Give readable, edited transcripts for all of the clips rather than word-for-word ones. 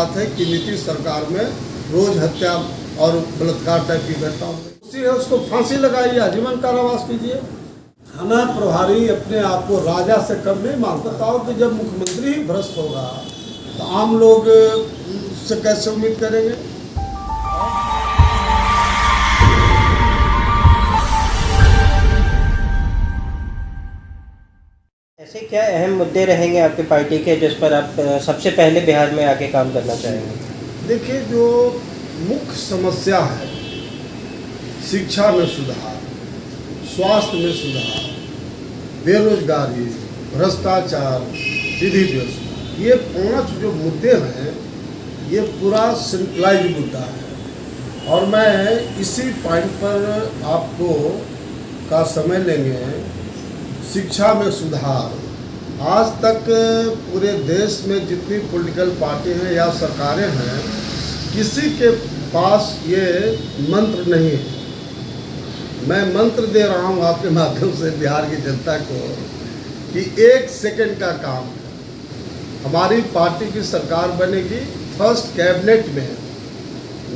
बात है कि नीतीश सरकार में रोज हत्या और बलात्कार टाइप की घटना हो रही उसी है, उसको फांसी लगाइए, आजीवन कारावास कीजिए। थाना प्रभारी अपने आप को राजा से कम नहीं मानता। बताओ कि जब मुख्यमंत्री ही भ्रष्ट होगा तो आम लोग उससे कैसे उम्मीद करेंगे। ऐसे क्या अहम मुद्दे रहेंगे आपकी पार्टी के जिस पर आप सबसे पहले बिहार में आके काम करना चाहेंगे? देखिए, जो मुख्य समस्या है, शिक्षा में सुधार, स्वास्थ्य में सुधार, बेरोजगारी, भ्रष्टाचार, विधि व्यवस्था, ये 5 जो मुद्दे हैं ये पूरा सेंट्रलाइज मुद्दा है। और मैं इसी पॉइंट पर आपको का समय लेंगे। शिक्षा में सुधार, आज तक पूरे देश में जितनी पॉलिटिकल पार्टी हैं या सरकारें हैं, किसी के पास ये मंत्र नहीं है। मैं मंत्र दे रहा हूँ आपके माध्यम से बिहार की जनता को कि 1 सेकंड का काम है। हमारी पार्टी की सरकार बनेगी, फर्स्ट कैबिनेट में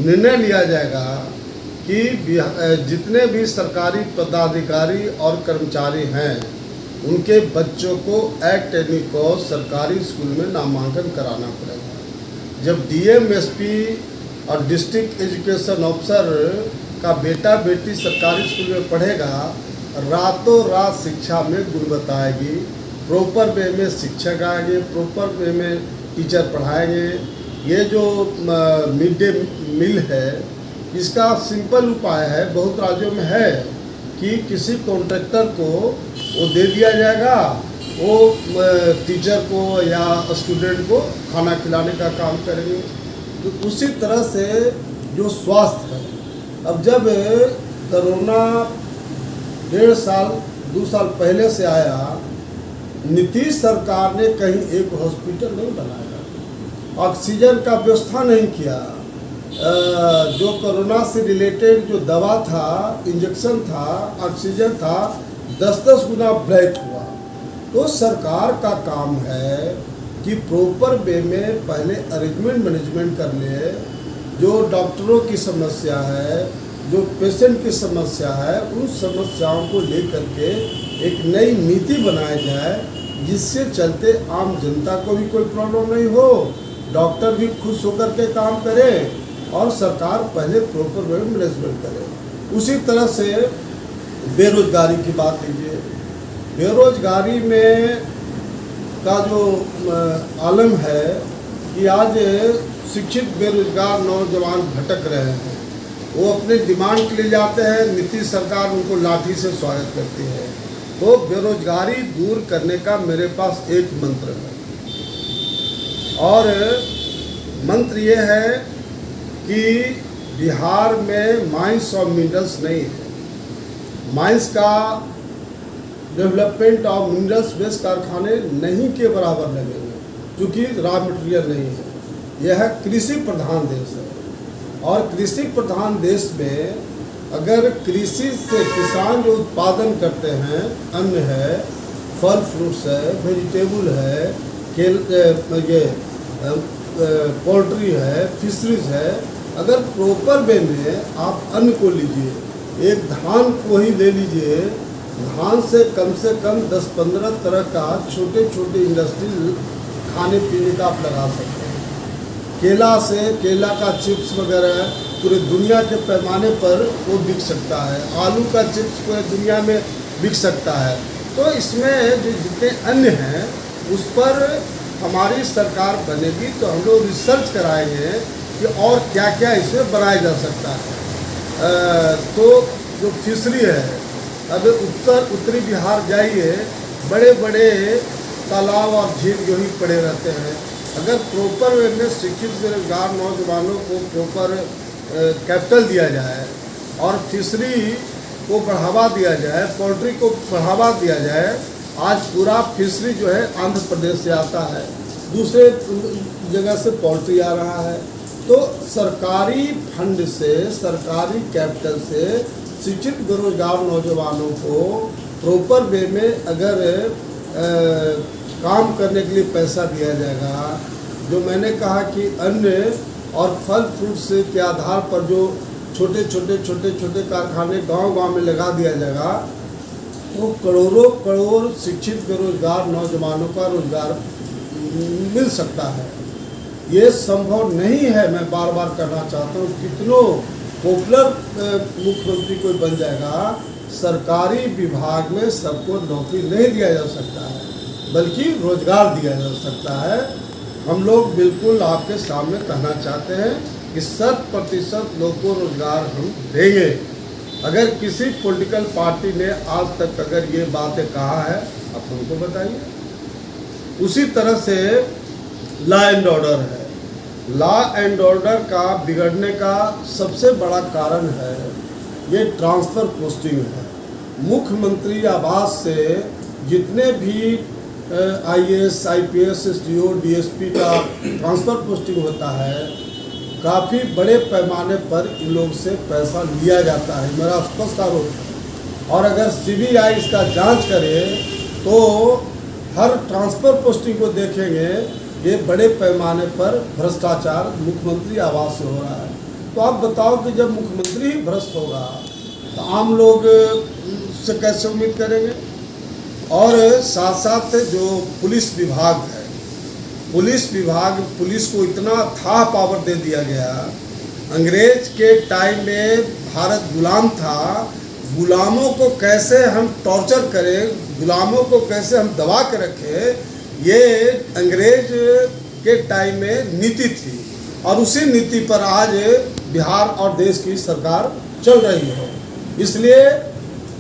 निर्णय लिया जाएगा कि जितने भी सरकारी पदाधिकारी और कर्मचारी हैं उनके बच्चों को एक्ट एनी को सरकारी स्कूल में नामांकन कराना पड़ेगा। जब डीएम, एसपी और डिस्ट्रिक्ट एजुकेशन ऑफिसर का बेटा बेटी सरकारी स्कूल में पढ़ेगा, रातों रात शिक्षा में गुणवत्ता आएगी, प्रॉपर वे में शिक्षक आएंगे, प्रॉपर वे में टीचर पढ़ाएंगे। ये जो मिड डे मील है, इसका सिंपल उपाय है, बहुत राज्यों में है कि किसी कॉन्ट्रैक्टर को वो दे दिया जाएगा, वो टीचर को या स्टूडेंट को खाना खिलाने का काम करेंगे। तो उसी तरह से जो स्वास्थ्य है, अब जब कोरोना 1.5 साल 2 साल पहले से आया, नीतीश सरकार ने कहीं एक हॉस्पिटल नहीं बनाया, ऑक्सीजन का व्यवस्था नहीं किया, जो कोरोना से रिलेटेड जो दवा था, इंजेक्शन था, ऑक्सीजन था, 10-10 गुना ब्लैक हुआ। तो सरकार का काम है कि प्रॉपर वे में पहले अरेंजमेंट मैनेजमेंट कर ले। जो डॉक्टरों की समस्या है, जो पेशेंट की समस्या है, उन समस्याओं को लेकर के एक नई नीति बनाई जाए, जिससे चलते आम जनता को भी कोई प्रॉब्लम नहीं हो, डॉक्टर भी खुश होकर के काम करे और सरकार पहले प्रॉपर वे में मैनेजमेंट करे। उसी तरह से बेरोजगारी की बात लीजिए। बेरोजगारी में का जो आलम है कि आज शिक्षित बेरोजगार नौजवान भटक रहे हैं, वो अपने डिमांड के लिए जाते हैं, नीतीश सरकार उनको लाठी से स्वागत करती है। तो बेरोजगारी दूर करने का मेरे पास एक मंत्र है, और मंत्र ये है कि बिहार में माइंस और मिनरल्स नहीं है। माइंस का डेवलपमेंट और मिनरल्स बेस्ड कारखाने नहीं के बराबर लगेंगे, क्योंकि रॉ मटेरियल नहीं है। यह कृषि प्रधान देश है, और कृषि प्रधान देश में अगर कृषि से किसान जो उत्पादन करते हैं, अन्न है, फल फ्रूट्स है, वेजिटेबल है, ये पोल्ट्री है, फिशरीज है, अगर प्रॉपर वे में आप अन्न को लीजिए, एक धान को ही ले लीजिए, धान से कम 10-15 तरह का छोटे छोटे इंडस्ट्री खाने पीने का आप लगा सकते हैं। केला से, केला का चिप्स वगैरह पूरे दुनिया के पैमाने पर वो बिक सकता है, आलू का चिप्स पूरे दुनिया में बिक सकता है। तो इसमें जो जितने अन्न हैं उस पर हमारी सरकार बनेगी तो हम लोग रिसर्च कराएंगे कि और क्या क्या इसमें बनाया जा सकता है। तो जो फिशरी है, अब उत्तरी बिहार जाइए, बड़े बड़े तालाब और झील जो ही पड़े रहते हैं। अगर प्रॉपर वे में शिक्षित बेरोजगार नौजवानों को प्रॉपर कैपिटल दिया जाए और फिशरी को बढ़ावा दिया जाए, पोल्ट्री को बढ़ावा दिया जाए। आज पूरा फिशरी जो है आंध्र प्रदेश से आता है, दूसरे जगह से पोल्ट्री आ रहा है। तो सरकारी फंड से, सरकारी कैपिटल से शिक्षित बेरोजगार नौजवानों को प्रॉपर वे में अगर काम करने के लिए पैसा दिया जाएगा, जो मैंने कहा कि अन्न और फल फ्रूट्स के आधार पर जो छोटे छोटे कारखाने गांव-गांव में लगा दिया जाएगा, तो करोड़ों करोड़ शिक्षित बेरोजगार नौजवानों का रोजगार मिल सकता है। ये संभव नहीं है, मैं बार बार कहना चाहता हूँ। कितनों पॉपुलर मुख्यमंत्री कोई बन जाएगा, सरकारी विभाग में सबको नौकरी नहीं दिया जा सकता है, बल्कि रोजगार दिया जा सकता है। हम लोग बिल्कुल आपके सामने कहना चाहते हैं कि 100% लोगों को रोजगार हम देंगे। अगर किसी पॉलिटिकल पार्टी ने आज तक अगर ये बातें कहा है, आप हमको बताइए। उसी तरह से लॉ एंड ऑर्डर है। लॉ एंड ऑर्डर का बिगड़ने का सबसे बड़ा कारण है ये ट्रांसफ़र पोस्टिंग है। मुख्यमंत्री आवास से जितने भी IAS, IPS, SDO, DSP का ट्रांसफ़र पोस्टिंग होता है, काफ़ी बड़े पैमाने पर इन लोग से पैसा लिया जाता है, मेरा स्पष्ट आरोप है। और अगर CBI इसका जांच करे तो हर ट्रांसफ़र पोस्टिंग को देखेंगे, ये बड़े पैमाने पर भ्रष्टाचार मुख्यमंत्री आवास से हो रहा है। तो आप बताओ कि जब मुख्यमंत्री ही भ्रष्ट होगा तो आम लोग उससे कैसे उम्मीद करेंगे। और साथ साथ जो पुलिस विभाग है, पुलिस को इतना था पावर दे दिया गया। अंग्रेज के टाइम में भारत गुलाम था, गुलामों को कैसे हम टॉर्चर करें, गुलामों को कैसे हम दबा के रखें, ये अंग्रेज के टाइम में नीति थी। और उसी नीति पर आज बिहार और देश की सरकार चल रही है। इसलिए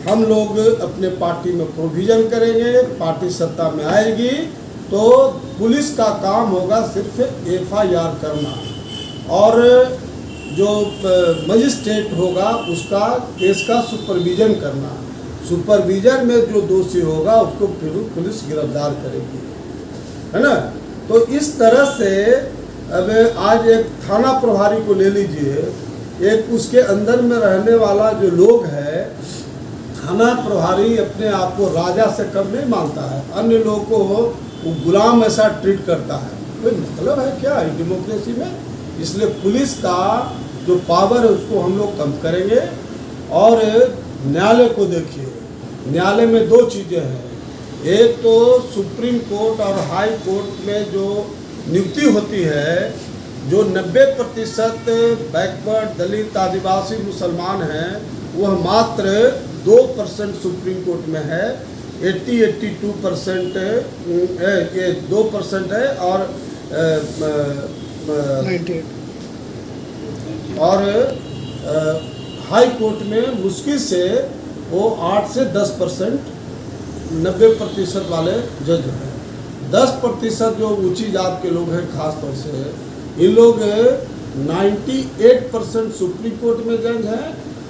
हम लोग अपने पार्टी में प्रोविज़न करेंगे। पार्टी सत्ता में आएगी तो पुलिस का काम होगा सिर्फ FIR करना, और जो मजिस्ट्रेट होगा उसका केस का सुपरविज़न करना। सुपरविज़न में जो दोषी होगा उसको फिर पुलिस गिरफ्तार करेगी, है ना। तो इस तरह से अब आज एक थाना प्रभारी को ले लीजिए, एक उसके अंदर में रहने वाला जो लोग है, थाना प्रभारी अपने आप को राजा से कम नहीं मानता है, अन्य लोगों को वो गुलाम ऐसा ट्रीट करता है। कोई मतलब है क्या डेमोक्रेसी में। इसलिए पुलिस का जो पावर है उसको हम लोग कम करेंगे। और न्यायालय को देखिए, न्यायालय में दो चीज़ें हैं, एक तो सुप्रीम कोर्ट और हाई कोर्ट में जो नियुक्ति होती है, जो 90% बैकवर्ड दलित आदिवासी मुसलमान हैं, वह मात्र 2% सुप्रीम कोर्ट में है। 82% ये 2% है, और 98 और हाई कोर्ट में मुश्किल से वो 8 से 10%, 90% वाले जज हैं। 10% जो ऊंची जात के लोग हैं, खास तौर से इन लोग 98% सुप्रीम कोर्ट में जज हैं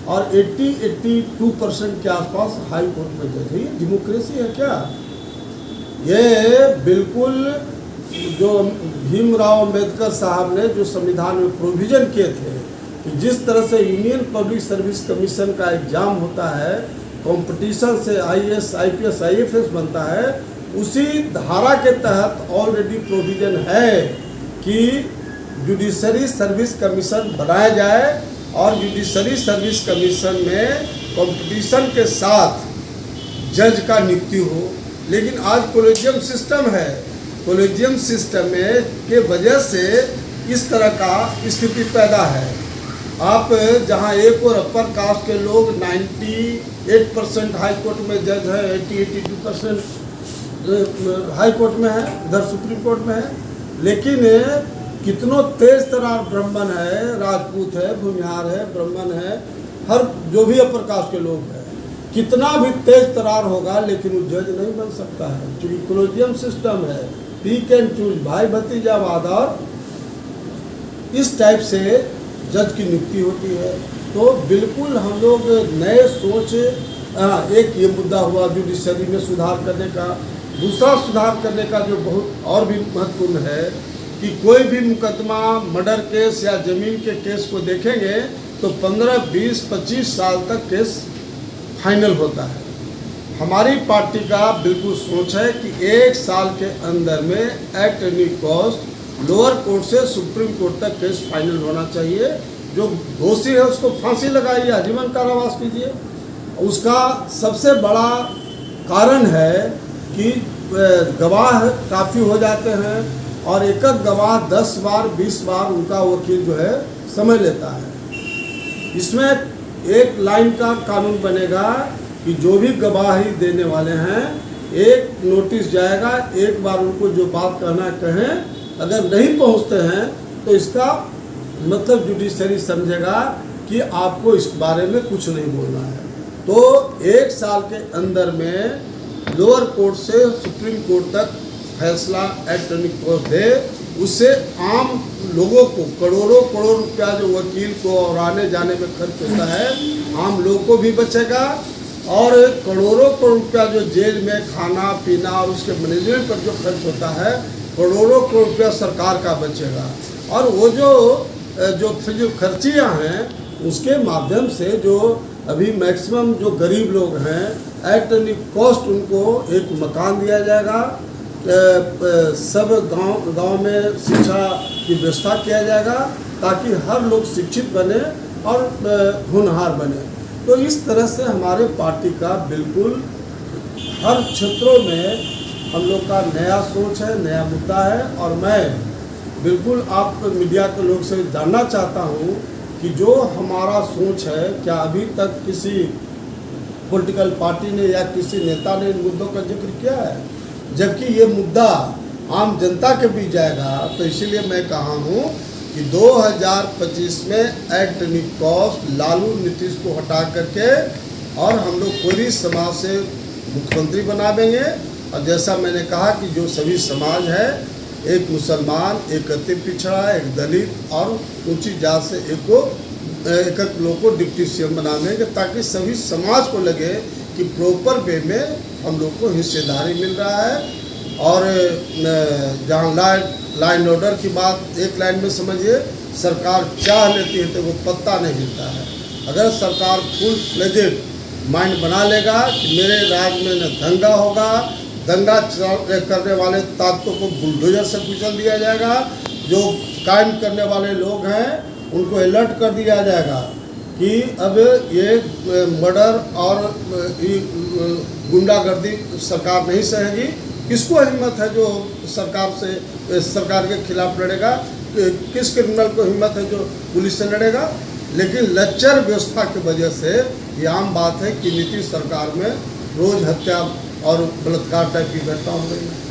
और 82% के आसपास हाई कोर्ट में जज है। ये डेमोक्रेसी है क्या? ये बिल्कुल जो भीमराव अंबेडकर साहब ने जो संविधान में प्रोविज़न किए थे कि जिस तरह से यूनियन पब्लिक सर्विस कमीशन का एग्ज़ाम होता है, कंपटीशन से IAS, IPS, IFS बनता है, उसी धारा के तहत ऑलरेडी प्रोविज़न है कि जुडिशरी सर्विस कमीशन बनाया जाए और जुडिशरी सर्विस कमीशन में कंपटीशन के साथ जज का नियुक्ति हो। लेकिन आज कॉलेजियम सिस्टम है, कॉलेजियम सिस्टम के वजह से इस तरह का स्थिति पैदा है। आप जहां एक और अपर कास्ट के लोग 98% हाई कोर्ट में जज है, 82% हाई कोर्ट में है, इधर सुप्रीम कोर्ट में है, लेकिन कितनों तेज तरार ब्राह्मण है, राजपूत है, भूमिहार है, ब्राह्मण है, हर जो भी अपर कास्ट के लोग हैं, कितना भी तेज तरार होगा लेकिन वो जज नहीं बन सकता है, क्योंकि कॉलेजियम सिस्टम है, पिक एंड चूज, भाई भतीजावाद, और इस टाइप से जज की नियुक्ति होती है। तो बिल्कुल हम लोग नए सोच, एक ये मुद्दा हुआ जुडिशरी में सुधार करने का। दूसरा सुधार करने का जो बहुत और भी महत्वपूर्ण है कि कोई भी मुकदमा, मर्डर केस या ज़मीन के केस को देखेंगे तो 15, 20, 25 साल तक केस फाइनल होता है। हमारी पार्टी का बिल्कुल सोच है कि 1 साल के अंदर में at any cost lower court से सुप्रीम कोर्ट तक केस फाइनल होना चाहिए। जो दोषी है उसको फांसी लगाइए, आजीवन कारावास कीजिए। उसका सबसे बड़ा कारण है कि गवाह काफ़ी हो जाते हैं और एक एक गवाह 10 बार 20 बार उनका वकील जो है समय लेता है। इसमें एक लाइन का कानून बनेगा कि जो भी गवाही देने वाले हैं एक नोटिस जाएगा, एक बार उनको जो बात कहना कहें, अगर नहीं पहुंचते हैं तो इसका मतलब जुडिशरी समझेगा कि आपको इस बारे में कुछ नहीं बोलना है। तो 1 साल के अंदर में लोअर कोर्ट से सुप्रीम कोर्ट तक फैसला इलेक्ट्रॉनिक कोर्ट दे, उससे आम लोगों को करोड़ों रुपया जो वकील को और आने जाने में खर्च होता है, आम लोगों को भी बचेगा और करोड़ों रुपया जो जेल में खाना पीना और उसके मैनेजमेंट पर जो खर्च होता है, करोड़ों रुपया सरकार का बचेगा। और वो जो खर्चियाँ हैं उसके माध्यम से जो अभी मैक्सिमम जो गरीब लोग हैं, इलेक्ट्रॉनिक कॉस्ट उनको एक मकान दिया जाएगा, सब गांव में शिक्षा की व्यवस्था किया जाएगा ताकि हर लोग शिक्षित बने और होनहार बने। तो इस तरह से हमारे पार्टी का बिल्कुल हर क्षेत्रों में हम लोग का नया सोच है, नया मुद्दा है। और मैं बिल्कुल आप मीडिया के लोग से जानना चाहता हूँ कि जो हमारा सोच है, क्या अभी तक किसी पॉलिटिकल पार्टी ने या किसी नेता ने इन मुद्दों का जिक्र किया है? जबकि ये मुद्दा आम जनता के बीच जाएगा। तो इसीलिए मैं कहा हूँ कि 2025 में इलेक्ट्रॉनिक कॉस्ट लालू नीतीश को हटा करके और हम लोग पूरी समाज से मुख्यमंत्री बना देंगे। और जैसा मैंने कहा कि जो सभी समाज है, एक मुसलमान, एक अति पिछड़ा, एक दलित और ऊंची जात से एक लोग को डिप्टी सीएम बना देंगे ताकि सभी समाज को लगे कि प्रॉपर वे में हम लोग को हिस्सेदारी मिल रहा है। और जहाँ लॉ एंड ऑर्डर की बात एक लाइन में समझिए, सरकार चाह लेती है तो वो पत्ता नहीं हिलता है। अगर सरकार फुल फ्लेजेड माइंड बना लेगा कि मेरे राज्य में न दंगा होगा, दंगा करने वाले ताकतों को बुलडोजर से कुचल दिया जाएगा, जो कायम करने वाले लोग हैं उनको अलर्ट कर दिया जाएगा कि अब ये मर्डर और गुंडागर्दी सरकार नहीं सहेगी। किसको हिम्मत है जो सरकार के खिलाफ लड़ेगा? किस क्रिमिनल को हिम्मत है जो पुलिस से लड़ेगा? लेकिन लच्चर व्यवस्था की वजह से ये आम बात है कि नीतीश सरकार में रोज़ हत्या और बलात्कार टाइप की घटना हो रही है।